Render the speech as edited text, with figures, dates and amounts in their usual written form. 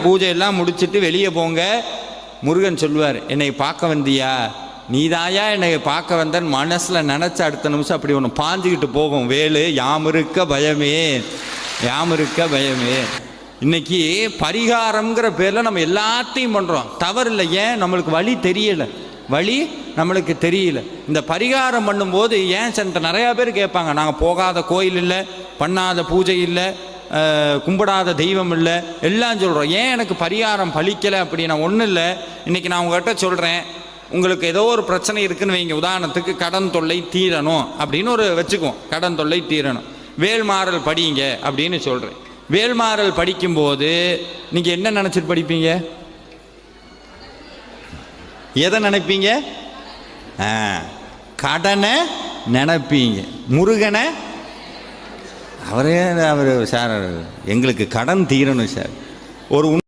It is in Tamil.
பூஜை எல்லாம் முடிச்சுட்டு வெளியே போங்க. முருகன் சொல்லுவார், என்னை பார்க்க வந்தியா, நீதாயா என்னை பார்க்க வந்தன் மனசில் நினச்ச அடுத்த நிமிஷம் அப்படி ஒன்று பாஞ்சுக்கிட்டு போகும் வேலு. யாமிருக்க பயமே, யாமிருக்க பயமே. இன்னைக்கு பரிகாரம்ங்கிற பேரில் நம்ம எல்லாத்தையும் பண்ணுறோம். தவறு இல்லை. ஏன்? நம்மளுக்கு வழி தெரியலை, வழி நம்மளுக்கு தெரியல. இந்த பரிகாரம் பண்ணும்போது ஏன் சென்ற நிறையா பேர் கேட்பாங்க, நாங்கள் போகாத கோயில் இல்லை, பண்ணாத பூஜை இல்லை, கும்பிடாத தெய்வம் இல்லை, எல்லாம் சொல்கிறோம். ஏன் எனக்கு பரிகாரம் பலிக்கலை அப்படின்னா ஒன்றும் இல்லை. இன்றைக்கி நான் உங்கள்கிட்ட சொல்கிறேன், உங்களுக்கு ஏதோ ஒரு பிரச்சனை இருக்குன்னு வைங்க. உதாரணத்துக்கு கடன் தொல்லை தீரணும் அப்படின்னு ஒரு வச்சுக்குவோம். கடன் தொல்லை தீரணும், வேல்மாறல் படிங்க அப்படின்னு சொல்கிறேன். வேல்மாறல் படிக்கும்போது நீங்கள் என்ன நினச்சிட்டு படிப்பீங்க? எதை நினைப்பீங்க? கடனை நினைப்பீங்க. முருகனை அவர் சார் எங்களுக்கு கடன் தீரணும் சார். ஒரு